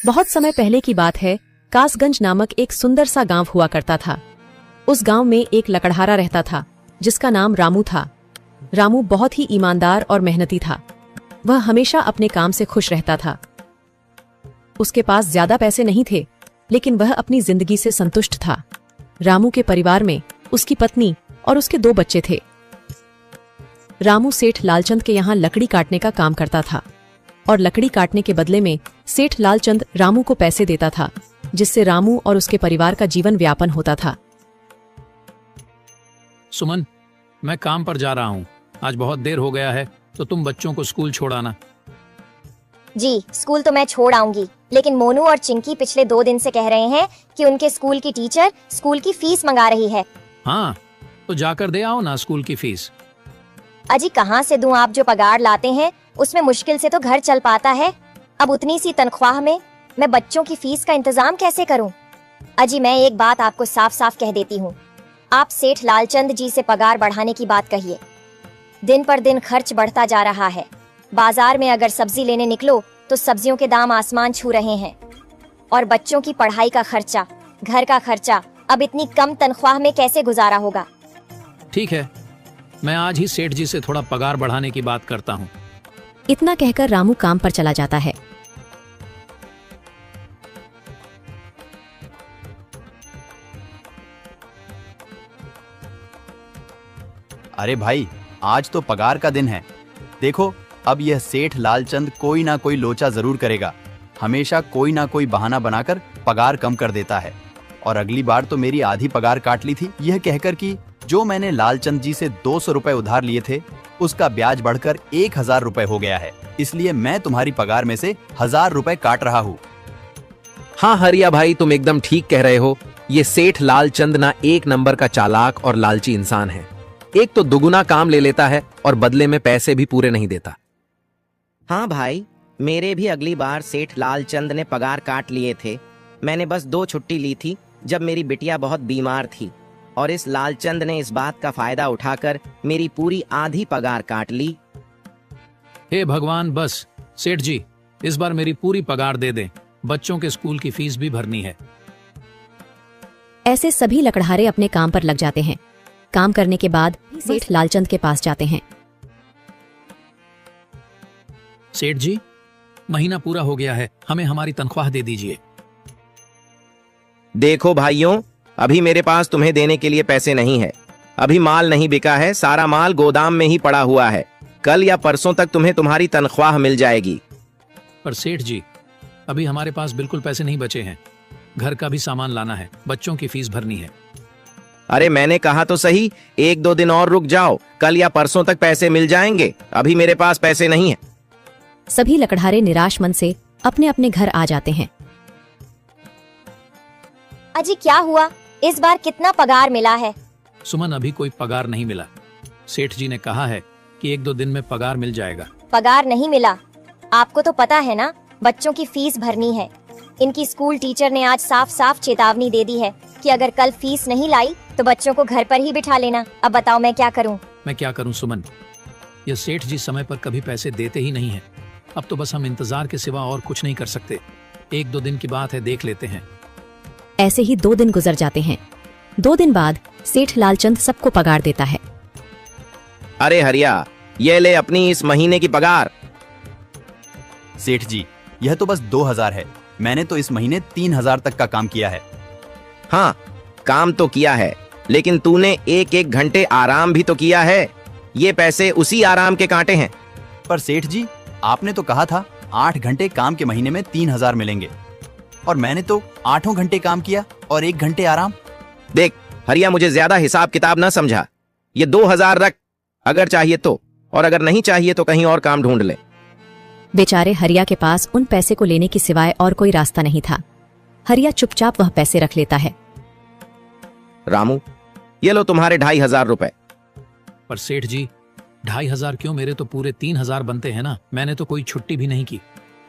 बहुत समय पहले की बात है। कासगंज नामक एक सुंदर सा गांव हुआ करता था। उस गांव में एक लकड़हारा रहता था जिसका नाम रामू था। रामू बहुत ही ईमानदार और मेहनती था। वह हमेशा अपने काम से खुश रहता था। उसके पास ज्यादा पैसे नहीं थे, लेकिन वह अपनी जिंदगी से संतुष्ट था। रामू के परिवार में उसकी पत्नी और उसके 2 बच्चे थे। रामू सेठ लालचंद के यहाँ लकड़ी काटने का काम करता था और लकड़ी काटने के बदले में सेठ लालचंद रामू को पैसे देता था, जिससे रामू और उसके परिवार का जीवन व्यापन होता था। सुमन, मैं काम पर जा रहा हूँ। आज बहुत देर हो गया है, तो तुम बच्चों को स्कूल छोड़ाना। जी, स्कूल तो मैं छोड़ आऊंगी, लेकिन मोनू और चिंकी पिछले 2 दिन से कह रहे हैं कि उनके स्कूल की टीचर स्कूल की फीस मंगा रही है। हाँ, तो जाकर दे आओ ना स्कूल की फीस। अजी कहाँ से दूं? आप जो पगार लाते हैं उसमें मुश्किल से तो घर चल पाता है। अब उतनी सी तनख्वाह में मैं बच्चों की फीस का इंतजाम कैसे करूं? अजी मैं एक बात आपको साफ साफ कह देती हूँ, आप सेठ लालचंद जी से पगार बढ़ाने की बात कहिए। दिन पर दिन खर्च बढ़ता जा रहा है। बाजार में अगर सब्जी लेने निकलो तो सब्जियों के दाम आसमान छू रहे हैं, और बच्चों की पढ़ाई का खर्चा, घर का खर्चा, अब इतनी कम तनख्वाह में कैसे गुजारा होगा? ठीक है, मैं आज ही सेठ जी से थोड़ा पगार बढ़ाने की बात करता हूँ। इतना कहकर रामू काम पर चला जाता है। अरे भाई, आज तो पगार का दिन है। देखो, अब यह सेठ लालचंद कोई ना कोई लोचा जरूर करेगा। हमेशा कोई ना कोई बहाना बनाकर पगार कम कर देता है। और अगली बार तो मेरी आधी पगार काट ली थी, यह कहकर कि जो मैंने लालचंद जी से 200 रुपए उधार लिए थे, उसका ब्याज बढ़कर 1000 रुपए हो गया है। इसलिए मैं तुम्हारी पगार में से 1000 रुपए काट रहा हूँ। हाँ हरिया भाई, तुम एकदम ठीक कह रहे हो। ये सेठ लालचंद ना एक नंबर का चालाक और लालची इंसान है। एक तो दुगुना काम ले लेता है और बदले में पैसे भी पूरे नहीं देता। हाँ भाई, मेरे भी अगली बार सेठ लालचंद ने पगार काट लिए थे। मैंने बस 2 छुट्टी ली थी जब मेरी बिटिया बहुत बीमार थी, और इस लालचंद ने इस बात का फायदा उठाकर मेरी पूरी आधी पगार काट ली। हे भगवान, बस सेठ जी, इस बार मेरी पूरी पगार दे दें। बच्चों के स्कूल की फीस भी भरनी है। ऐसे सभी लकड़हारे अपने काम पर लग जाते हैं। काम करने के बाद सेठ लालचंद के पास जाते हैं। सेठ जी, महीना पूरा हो गया है, हमें हमारी तनख्वाह दे दीजिए। देखो भाइयों, अभी मेरे पास तुम्हें देने के लिए पैसे नहीं है। अभी माल नहीं बिका है, सारा माल गोदाम में ही पड़ा हुआ है। कल या परसों तक तुम्हें तुम्हारी तनख्वाह मिल जाएगी। पर सेठ जी, अभी हमारे पास बिल्कुल पैसे नहीं बचे हैं। घर का भी सामान लाना है, बच्चों की फीस भरनी है। अरे मैंने कहा तो सही, 1-2 दिन और रुक जाओ, कल या परसों तक पैसे मिल जाएंगे। अभी मेरे पास पैसे नहीं है। सभी लकड़हारे निराश मन से अपने अपने घर आ जाते हैं। अजी क्या हुआ? इस बार कितना पगार मिला है? सुमन, अभी कोई पगार नहीं मिला। सेठ जी ने कहा है कि 1-2 दिन में पगार मिल जाएगा। पगार नहीं मिला? आपको तो पता है ना, बच्चों की फीस भरनी है। इनकी स्कूल टीचर ने आज साफ साफ चेतावनी दे दी है कि अगर कल फीस नहीं लाई तो बच्चों को घर पर ही बिठा लेना। अब बताओ मैं क्या करूं? मैं क्या करूं सुमन, ये सेठ जी समय पर कभी पैसे देते ही नहीं हैं। अब तो बस हम इंतजार के सिवा और कुछ नहीं कर सकते। 1-2 दिन की बात है, देख लेते हैं। ऐसे ही 2 दिन गुजर जाते हैं। 2 दिन बाद सेठ लालचंद सबको पगार देता है। अरे हरिया, ये ले अपनी इस महीने की पगार। सेठ जी, यह तो बस 2000 है। मैंने तो इस महीने 3000 तक का काम किया है। हाँ, काम तो किया है, लेकिन तूने 1-1 घंटे आराम भी तो किया है। ये पैसे उसी आराम के कांटे हैं। पर सेठ जी, आपने तो कहा था 8 घंटे काम के महीने में 3000 मिलेंगे, और मैंने तो 8 घंटे काम किया और 1 घंटे आराम। देख हरिया, मुझे ज्यादा हिसाब किताब ना समझा। ये 2000 रख, अगर चाहिए तो, और अगर नहीं चाहिए तो कहीं और काम ढूंढ ले। बेचारे हरिया के पास उन पैसे को लेने की सिवाय और कोई रास्ता नहीं था। हरिया चुपचाप वह पैसे रख लेता है। रामू, ये लो तुम्हारे 2500 रुपए। पर सेठ जी, 2500 क्यों? मेरे तो पूरे 3000 बनते हैं ना। मैंने तो कोई छुट्टी भी नहीं की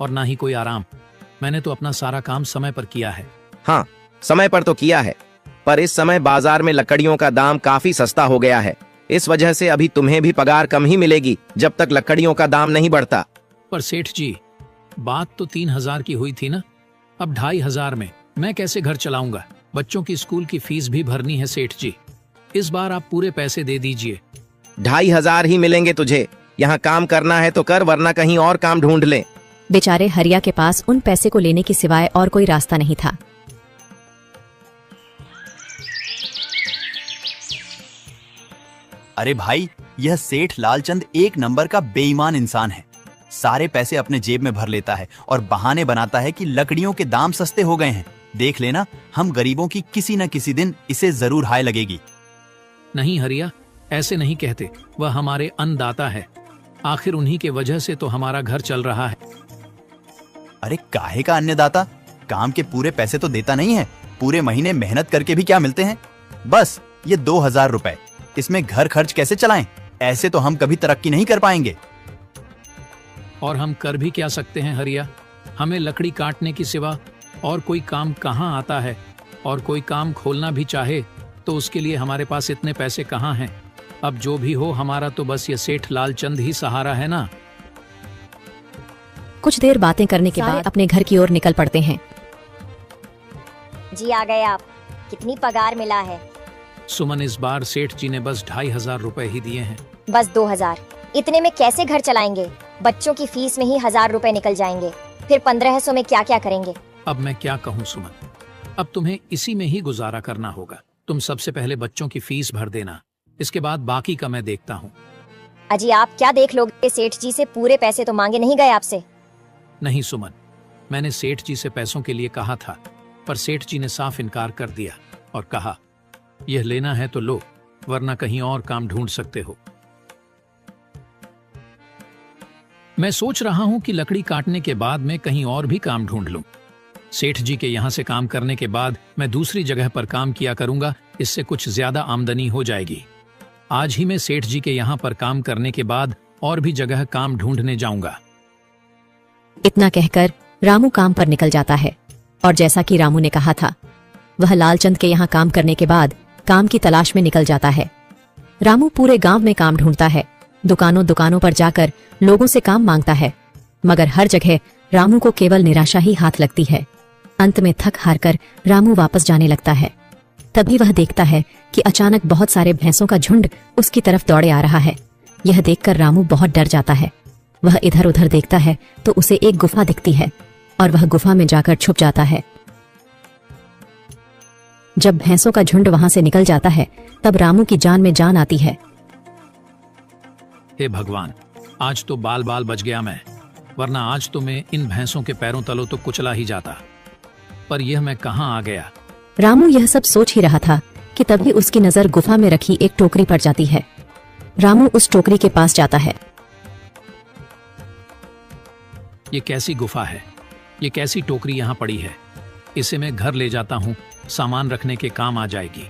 और ना ही कोई आराम। मैंने तो अपना सारा काम समय पर किया है। हाँ, समय पर तो किया है, पर इस समय बाजार में लकड़ियों का दाम काफी सस्ता हो गया है। इस वजह से अभी तुम्हें भी पगार कम ही मिलेगी जब तक लकड़ियों का दाम नहीं बढ़ता। पर सेठ जी, बात तो 3000 की हुई थी ना। अब 2,500 में मैं कैसे घर चलाऊंगा? बच्चों की स्कूल की फीस भी भरनी है सेठ जी। इस बार आप पूरे पैसे दे दीजिए। 2,500 ही मिलेंगे तुझे। यहाँ काम करना है तो कर, वरना कहीं और काम ढूंढ ले। बेचारे हरिया के पास उन पैसे को लेने के सिवाय और कोई रास्ता नहीं था। अरे भाई, यह सेठ लालचंद एक नंबर का बेईमान इंसान है। सारे पैसे अपने जेब में भर लेता है और बहाने बनाता है कि लकड़ियों के दाम सस्ते हो गए हैं। देख लेना, हम गरीबों की किसी न किसी दिन इसे जरूर हाय लगेगी। नहीं हरिया, ऐसे नहीं कहते। वह हमारे अन्नदाता है। आखिर उन्हीं के वजह से तो हमारा घर चल रहा है। अरे काहे का अन्नदाता? काम के पूरे पैसे तो देता नहीं है। पूरे महीने मेहनत करके भी क्या मिलते हैं? बस ये 2,000 रुपए। इसमें घर खर्च कैसे चलाएं? ऐसे तो हम कभी तरक्की नहीं कर पाएंगे। और हम कर भी क्या सकते हैं हरिया? हमें लकड़ी काटने की सिवा और कोई काम कहाँ आता है? और कोई काम खोलना भी चाहे तो उसके लिए हमारे पास इतने पैसे कहाँ हैं? अब जो भी हो, हमारा तो बस ये सेठ लालचंद ही सहारा है ना। कुछ देर बातें करने के बाद अपने घर की ओर निकल पड़ते हैं। जी आ गए आप। कितनी पगार मिला है? सुमन, इस बार सेठ जी ने बस 2,500 रुपए ही दिए हैं। बस 2,000? इतने में कैसे घर चलाएंगे? बच्चों की फीस में ही 1,000 रुपए निकल जाएंगे। फिर 1,500 में क्या क्या करेंगे? अब मैं क्या कहूँ सुमन, अब तुम्हें इसी में ही गुजारा करना होगा। तुम सबसे पहले बच्चों की फीस भर देना, इसके बाद बाकी का मैं देखता हूँ। अजी आप क्या देख लोगे? सेठ जी से पूरे पैसे तो मांगे नहीं गए आपसे? नहीं सुमन, मैंने सेठ जी से पैसों के लिए कहा था, पर सेठ जी ने साफ इनकार कर दिया और कहा, यह लेना है तो लो, वरना कहीं और काम ढूंढ सकते हो। मैं सोच रहा हूं कि लकड़ी काटने के बाद मैं कहीं और भी काम ढूंढ लूं। सेठ जी के यहां से काम करने के बाद मैं दूसरी जगह पर काम किया करूंगा, इससे कुछ ज्यादा आमदनी हो जाएगी। आज ही मैं सेठ जी के यहां पर काम करने के बाद और भी जगह काम ढूंढने जाऊंगा। इतना कहकर रामू काम पर निकल जाता है और जैसा कि रामू ने कहा था, वह लालचंद के यहाँ काम करने के बाद काम की तलाश में निकल जाता है। रामू पूरे गांव में काम ढूंढता है, दुकानों दुकानों पर जाकर लोगों से काम मांगता है, मगर हर जगह रामू को केवल निराशा ही हाथ लगती है। अंत में थक हार कर रामू वापस जाने लगता है। तभी वह देखता है कि अचानक बहुत सारे भैंसों का झुंड उसकी तरफ दौड़े आ रहा है। यह देखकर रामू बहुत डर जाता है। वह इधर उधर देखता है तो उसे एक गुफा दिखती है और वह गुफा में जाकर छुप जाता है। जब भैंसों का झुंड वहां से निकल जाता है, तब रामू की जान में जान आती है। हे भगवान, आज तो बाल बाल बच गया मैं, वरना आज तो मैं इन भैंसों के पैरों तलों तो कुचला ही जाता। पर यह मैं कहाँ आ गया? रामू यह सब सोच ही रहा था कि तभी उसकी नजर गुफा में रखी एक टोकरी पर जाती है। रामू उस टोकरी के पास जाता है। ये कैसी गुफा है? ये कैसी टोकरी यहाँ पड़ी है? इसे मैं घर ले जाता हूँ, सामान रखने के काम आ जाएगी।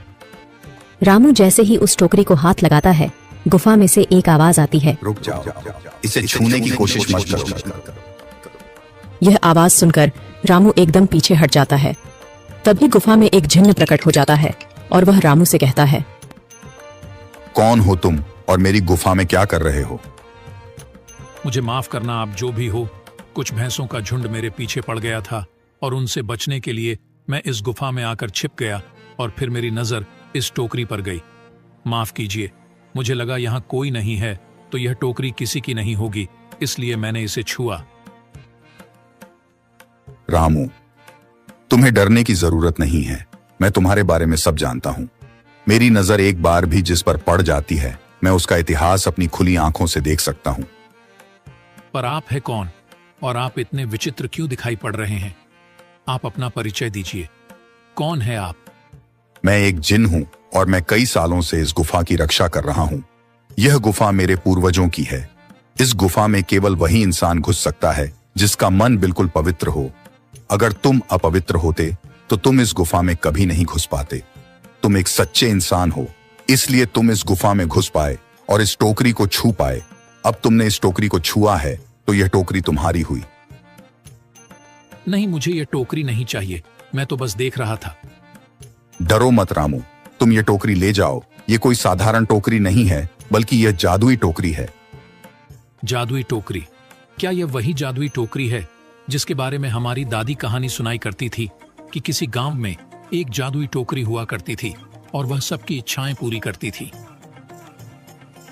रामू जैसे ही उस टोकरी को हाथ लगाता है, गुफा में से एक आवाज आती है, रुक जाओ, इसे छूने की कोशिश मत करो। यह आवाज सुनकर रामू एकदम पीछे हट जाता है। तभी गुफा में एक जिन्न प्रकट हो जाता है और वह रामू से कहता है, कौन हो तुम और मेरी गुफा में क्या कर रहे हो? मुझे माफ करना, आप जो भी हो। कुछ भैंसों का झुंड मेरे पीछे पड़ गया था और उनसे बचने के लिए मैं इस गुफा में आकर छिप गया और फिर मेरी नजर इस टोकरी पर गई। माफ कीजिए, मुझे लगा यहाँ कोई नहीं है तो यह टोकरी किसी की नहीं होगी, इसलिए मैंने इसे छुआ। रामू, तुम्हें डरने की जरूरत नहीं है। मैं तुम्हारे बारे में सब जानता हूँ। मेरी नजर एक बार भी जिस पर पड़ जाती है, मैं उसका इतिहास अपनी खुली आंखों से देख सकता हूँ। पर आप है कौन और आप इतने विचित्र क्यों दिखाई पड़ रहे हैं? आप अपना परिचय दीजिए। कौन है आप? मैं एक जिन हूँ और मैं कई सालों से इस गुफा की रक्षा कर रहा हूँ। यह गुफा मेरे पूर्वजों की है। इस गुफा में केवल वही इंसान घुस सकता है जिसका मन बिल्कुल पवित्र हो। अगर तुम अपवित्र होते तो तुम इस गुफा में कभी नहीं घुस पाते। तुम एक सच्चे इंसान हो, इसलिए तुम इस गुफा में घुस पाए और इस टोकरी को छू पाए। अब तुमने इस टोकरी को छुआ है तो यह टोकरी तुम्हारी हुई। नहीं, मुझे यह टोकरी नहीं चाहिए, मैं तो बस देख रहा था। डरो मत रामू, तुम ये टोकरी ले जाओ। ये कोई साधारण टोकरी नहीं है, बल्कि यह जादुई टोकरी है। जादुई टोकरी? क्या यह वही जादुई टोकरी है जिसके बारे में हमारी दादी कहानी सुनाई करती थी कि किसी गांव में एक जादुई टोकरी हुआ करती थी और वह सबकी इच्छाएं पूरी करती थी।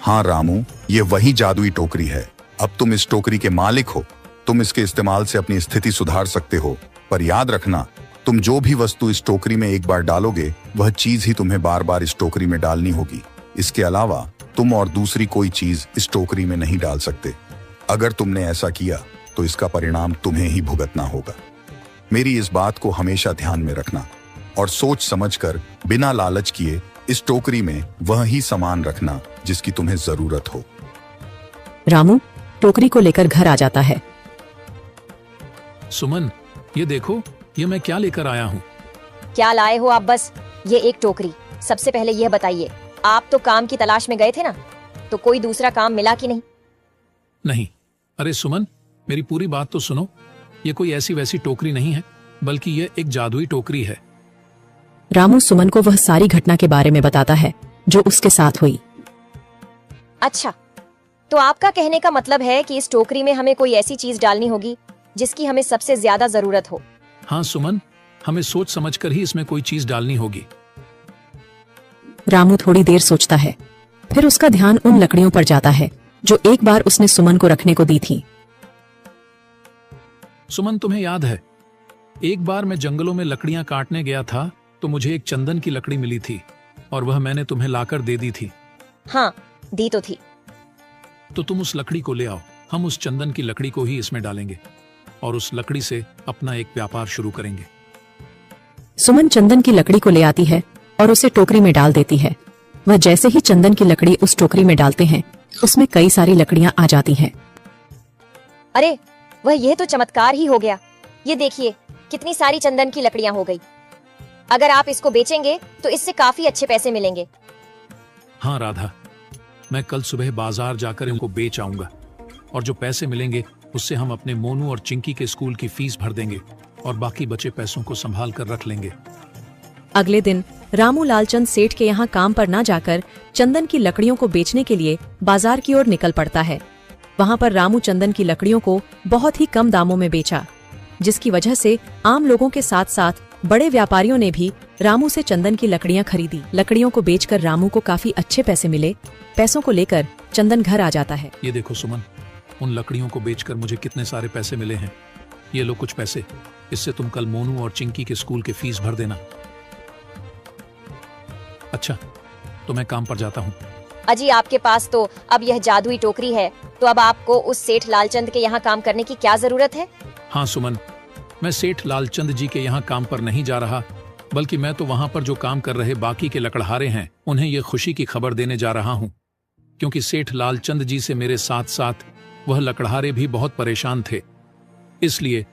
हाँ रामू, ये वही जादुई टोकरी है। अब तुम इस टोकरी के मालिक हो। तुम इसके इस्तेमाल से अपनी स्थिति सुधार सकते हो, पर याद रखना, तुम जो भी वस्तु इस टोकरी में एक बार डालोगे वह चीज ही तुम्हें बार बार इस टोकरी में डालनी होगी। इसके अलावा तुम और दूसरी कोई चीज इस टोकरी में नहीं डाल सकते। अगर तुमने ऐसा किया तो इसका परिणाम तुम्हें ही भुगतना होगा। मेरी इस बात को हमेशा ध्यान में रखना और सोच समझकर बिना लालच किए इस टोकरी में वह ही सामान रखना जिसकी तुम्हें जरूरत हो। रामू टोकरी को लेकर घर आ जाता है। सुमन, ये देखो, ये मैं क्या लेकर आया हूँ। क्या लाए हो आप? बस ये एक टोकरी। सबसे पहले यह बताइए, आप तो काम की तलाश में गए थे ना, तो कोई दूसरा काम मिला कि नहीं? नहीं। अरे सुमन, मेरी पूरी बात तो सुनो। ये कोई ऐसी वैसी टोकरी नहीं है, बल्कि ये एक जादुई टोकरी है। रामू सुमन को वह सारी घटना के बारे में बताता है जो उसके साथ हुई। अच्छा, तो आपका कहने का मतलब है कि इस टोकरी में हमें कोई ऐसी चीज डालनी होगी जिसकी हमें सबसे ज्यादा जरूरत हो। हाँ सुमन, हमें सोच समझकर ही इसमें कोई चीज डालनी होगी। रामू थोड़ी देर सोचता है, फिर उसका ध्यान उन लकड़ियों पर जाता है जो एक बार उसने सुमन को रखने को दी थी। सुमन, तुम्हें याद है, एक बार मैं जंगलों में लकड़ियां काटने गया था तो मुझे एक चंदन की लकड़ी मिली थी और वह मैंने तुम्हें लाकर दे दी थी। हाँ, दी तो थी। तो तुम उस लकड़ी को ले आओ। हम उस चंदन की लकड़ी को ही इसमें डालेंगे और उस लकड़ी से अपना एक व्यापार शुरू करेंगे। सुमन चंदन की लकड़ी को ले आती है और उसे टोकरी में डाल देती है। वह जैसे ही चंदन की लकड़ी उस टोकरी में डालते हैं, उसमें कई सारी लकड़ियां आ जाती हैं। अरे वह, यह तो चमत्कार ही हो गया। ये देखिए, कितनी सारी चंदन की लकड़ियां हो गई। अगर आप इसको बेचेंगे तो इससे काफी अच्छे पैसे मिलेंगे। हाँ राधा, मैं कल सुबह बाजार जाकर इनको बेच आऊंगा और जो पैसे मिलेंगे उससे हम अपने मोनू और चिंकी के स्कूल की फीस भर देंगे और बाकी बचे पैसों को संभाल कर रख लेंगे। अगले दिन रामू लालचंद सेठ के यहाँ काम पर न जाकर चंदन की लकड़ियों को बेचने के लिए बाजार की ओर निकल पड़ता है। वहाँ पर रामू चंदन की लकड़ियों को बहुत ही कम दामों में बेचा, जिसकी वजह से आम लोगों के साथ साथ बड़े व्यापारियों ने भी रामू से चंदन की लकड़ियां खरीदी। लकड़ियों को बेचकर रामू को काफी अच्छे पैसे मिले। पैसों को लेकर चंदन घर आ जाता है। ये देखो सुमन, उन लकड़ियों को बेचकर मुझे कितने सारे पैसे मिले हैं। ये लो कुछ पैसे, इससे तुम कल मोनू और चिंकी के स्कूल की फीस भर देना। अच्छा, तो मैं काम पर जाता हूँ। अजी, आपके पास तो अब यह जादुई टोकरी है, तो अब आपको उस सेठ लालचंद के यहाँ काम करने की क्या जरूरत है? हाँ सुमन, मैं सेठ लालचंद जी के यहाँ काम पर नहीं जा रहा, बल्कि मैं तो वहाँ पर जो काम कर रहे बाकी के लकड़हारे हैं उन्हें ये खुशी की खबर देने जा रहा हूँ, क्योंकि सेठ लालचंद जी से मेरे साथ साथ वह लकड़हारे भी बहुत परेशान थे। इसलिए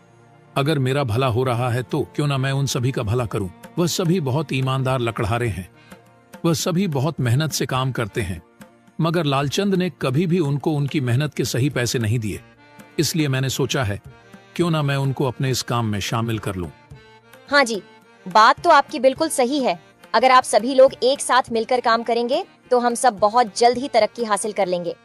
अगर मेरा भला हो रहा है तो क्यों ना मैं उन सभी का भला करूं। वह सभी बहुत ईमानदार लकड़हारे हैं, वह सभी बहुत मेहनत से काम करते हैं, मगर लालचंद ने कभी भी उनको उनकी मेहनत के सही पैसे नहीं दिए। इसलिए मैंने सोचा है क्यों ना मैं उनको अपने इस काम में शामिल कर लूं। हाँ जी, बात तो आपकी बिल्कुल सही है। अगर आप सभी लोग एक साथ मिलकर काम करेंगे तो हम सब बहुत जल्द ही तरक्की हासिल कर लेंगे।